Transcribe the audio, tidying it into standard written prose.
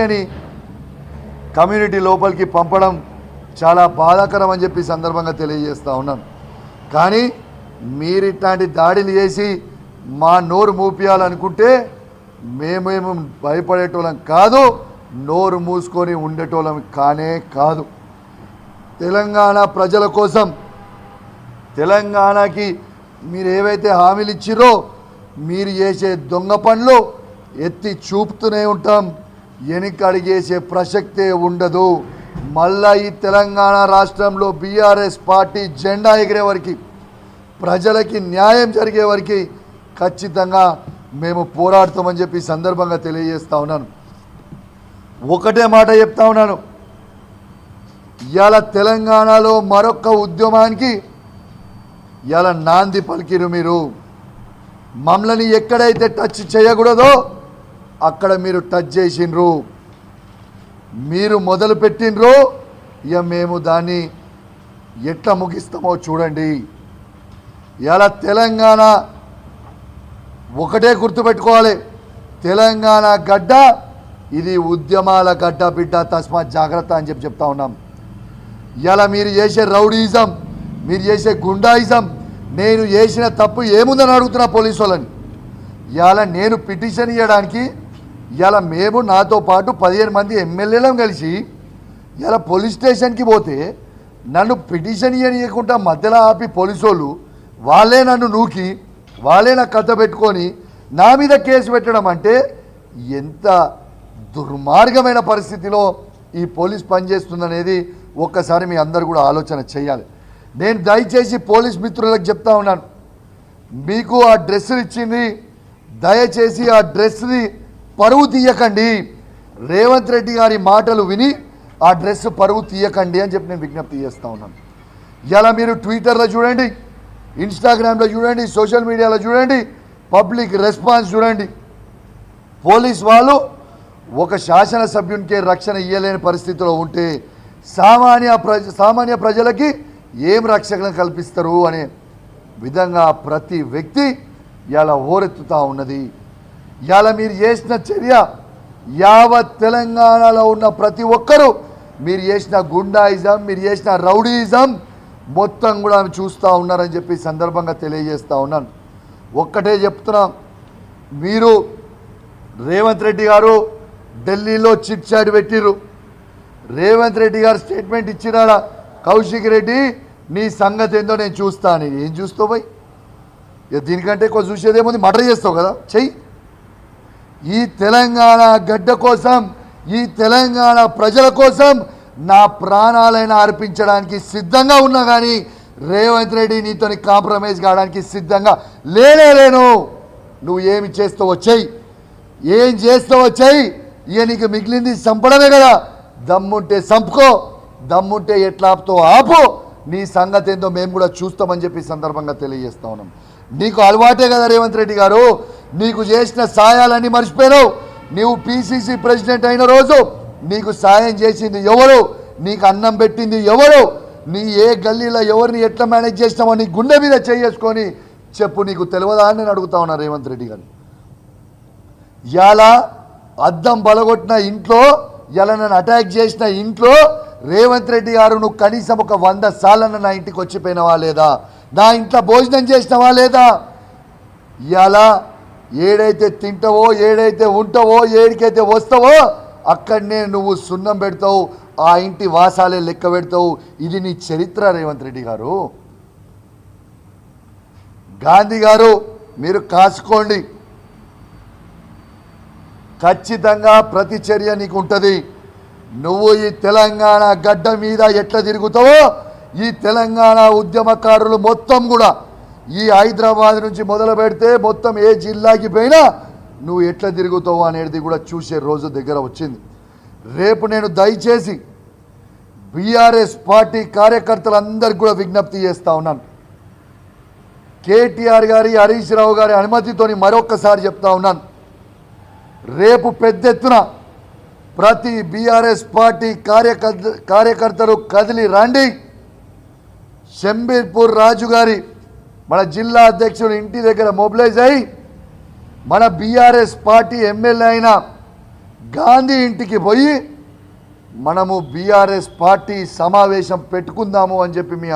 అని కమ్యూనిటీ లోపలికి పంపడం చాలా బాధాకరం అని చెప్పి సందర్భంగా తెలియజేస్తూ ఉన్నాను. కానీ మీరు ఇట్లాంటి దాడులు చేసి మా నోరు మూపియాలనుకుంటే మేమేమో భయపడేటోళ్ళం కాదు, నోరు మూసుకొని ఉండేటోళ్ళం కానే కాదు. తెలంగాణ ప్రజల కోసం, తెలంగాణకి మీరు ఏవైతే హామీలు ఇచ్చిరో మీరు చేసే దొంగ పనులు ఎత్తి చూపుతూనే ఉంటాం. వెనక్కి అడిగేసే ప్రసక్తే ఉండదు. మళ్ళా ఈ తెలంగాణ రాష్ట్రంలో బీఆర్ఎస్ పార్టీ జెండా ఎగిరే వరకు, ప్రజలకి న్యాయం జరిగే వరకు ఖచ్చితంగా మేము పోరాడతామని చెప్పి సందర్భంగా తెలియజేస్తా ఉన్నాను. ఒకటే మాట చెప్తా ఉన్నాను, ఇవాళ తెలంగాణలో మరొక ఉద్యమానికి ఇవాళ నాంది పలికిరు. మీరు మమ్మల్ని ఎక్కడైతే టచ్ చేయకూడదో అక్కడ మీరు టచ్ చేసిండ్రు, మీరు మొదలు పెట్టినరు. ఇక మేము దాన్ని ఎట్లా ముగిస్తామో చూడండి. ఇలా తెలంగాణ ఒకటే గుర్తుపెట్టుకోవాలి, తెలంగాణ గడ్డ ఇది ఉద్యమాల గడ్డ బిడ్డ, తస్మాత్ జాగ్రత్త అని చెప్తా ఉన్నాం. ఇలా మీరు చేసే రౌడీయిజం, మీరు చేసే గుండాయిజం, నేను చేసిన తప్పు ఏముందని అడుగుతున్నా పోలీసు వాళ్ళని. ఇలా నేను పిటిషన్ ఇవ్వడానికి ఇలా మేము నాతో పాటు 15 మంది ఎమ్మెల్యేలం కలిసి ఇలా పోలీస్ స్టేషన్కి పోతే నన్ను పిటిషన్ ఇవ్వకుండా మధ్యలో ఆపి పోలీసు వాళ్ళు వాళ్ళే నన్ను నూకి వాళ్ళే నాకు కథ పెట్టుకొని నా మీద కేసు పెట్టడం అంటే ఎంత దుర్మార్గమైన పరిస్థితిలో ఈ పోలీస్ పనిచేస్తుందనేది ఒక్కసారి మీ అందరు కూడా ఆలోచన చేయాలి. నేను దయచేసి పోలీస్ మిత్రులకు చెప్తా ఉన్నాను, మీకు ఆ డ్రెస్సులు ఇచ్చింది, దయచేసి ఆ డ్రెస్ని పరువు తీయకండి. రేవంత్ రెడ్డి గారి మాటలు విని ఆ డ్రెస్ పరువు తీయకండి అని చెప్పి నేను విజ్ఞప్తి చేస్తూ ఉన్నాను. ఇలా మీరు ట్విట్టర్లో చూడండి, ఇన్స్టాగ్రామ్లో చూడండి, సోషల్ మీడియాలో చూడండి, పబ్లిక్ రెస్పాన్స్ చూడండి. పోలీస్ వాళ్ళు ఒక శాసనసభ్యునికే రక్షణ ఇవ్వలేని పరిస్థితిలో ఉంటే సామాన్య ప్రజలకి ఏం రక్షణ కల్పిస్తారు అనే విధంగా ప్రతి వ్యక్తి ఇలా హోరెత్తుతూ ఉన్నది. ఇలా మీరు చేసిన చర్య యావత్ తెలంగాణలో ఉన్న ప్రతి ఒక్కరూ మీరు చేసిన గుండాయిజం, మీరు చేసిన రౌడీయిజం మొత్తం కూడా చూస్తూ ఉన్నారని చెప్పి సందర్భంగా తెలియజేస్తూ ఉన్నాను. ఒక్కటే చెప్తున్నా, మీరు రేవంత్ రెడ్డి గారు ఢిల్లీలో చిట్ చాట్ పెట్టిర్రు. రేవంత్ రెడ్డి గారు స్టేట్మెంట్ ఇచ్చినాడా, కౌశిక్ రెడ్డి నీ సంగతి ఏందో నేను చూస్తాను. ఏం చూస్తావు పోయి, దీనికంటే ఎక్కువ చూసేదేముంది, మర్డర్ చేస్తావు కదా, చెయ్యి. ఈ తెలంగాణ గడ్డ కోసం, ఈ తెలంగాణ ప్రజల కోసం నా ప్రాణాలైనా అర్పించడానికి సిద్ధంగా ఉన్నా, కానీ రేవంత్ రెడ్డి నీతో కాంప్రమైజ్ కావడానికి సిద్ధంగా లేను. నువ్వు ఏమి చేస్తావో చెయ్యి, ఏం చేస్తావో చెయ్యి. ఇక నీకు మిగిలింది చంపడమే కదా, దమ్ముంటే చంపుకో, దమ్ముంటే ఎట్లా ఆపుతో ఆపు. నీ సంగతి ఏందో మేము కూడా చూస్తామని చెప్పి సందర్భంగా తెలియజేస్తా ఉన్నాం. నీకు అలవాటే కదా రేవంత్ రెడ్డి గారు, నీకు చేసిన సాయాలన్నీ మర్చిపోయావు. నీవు పిసిసి ప్రెసిడెంట్ అయిన రోజు నీకు సాయం చేసింది ఎవరు, నీకు అన్నం పెట్టింది ఎవరు, నీ ఏ గల్లీలో ఎవరిని ఎట్లా మేనేజ్ చేసినావో నీ గుండె మీద చేసుకొని చెప్పు, నీకు తెలియదా అని నేను అడుగుతా ఉన్నా రేవంత్ రెడ్డి గారు. ఇలా అద్దం బలగొట్టిన ఇంట్లో, ఇలా నన్ను అటాక్ చేసిన ఇంట్లో రేవంత్ రెడ్డి గారు నువ్వు కనీసం ఒక 100 సార్లు నా ఇంటికి వచ్చిపోయినవా లేదా, నా ఇంట్లో భోజనం చేసినవా లేదా? ఇలా ఏడైతే తింటావో, ఏడైతే ఉంటావో, ఏడికైతే వస్తావో అక్కడనే నువ్వు సున్నం పెడతావు, ఆ ఇంటి వాసాలే లెక్క పెడతావు. ఇది నీ చరిత్ర రేవంత్ రెడ్డి గారు. గాంధీ గారు మీరు కాసుకోండి, ఖచ్చితంగా ప్రతి చర్య నీకు ఉంటుంది. నువ్వు ఈ తెలంగాణ గడ్డ మీద ఎట్లా తిరుగుతావో, ఈ తెలంగాణ ఉద్యమకారులు మొత్తం కూడా ఈ హైదరాబాద్ నుంచి మొదలు పెడితే మొత్తం ఏ జిల్లాకి పోయినా నువ్వు ఎట్లా తిరుగుతావు అనేది కూడా చూసే రోజు దగ్గర వచ్చింది. రేపు నేను దయచేసి బీఆర్ఎస్ పార్టీ కార్యకర్తలందరికీ కూడా విజ్ఞప్తి చేస్తూ ఉన్నాను. కేటీఆర్ గారి, హరీష్ రావు గారి అనుమతితోని మరొక్కసారి చెప్తా ఉన్నాను, రేపు పెద్ద ఎత్తున ప్రతి బీఆర్ఎస్ పార్టీ కార్యకర్తలు కదిలి రండి. షంబీర్పూర్ రాజు గారి మన జిల్లా అధ్యక్షుడు ఇంటి దగ్గర మొబిలైజ్ అయ్యి మన బీఆర్ఎస్ పార్టీ ఎమ్మెల్యే అయిన గాంధీ ఇంటికి పోయి మనము బీఆర్ఎస్ పార్టీ సమావేశం పెట్టుకుందాము అని చెప్పి మీ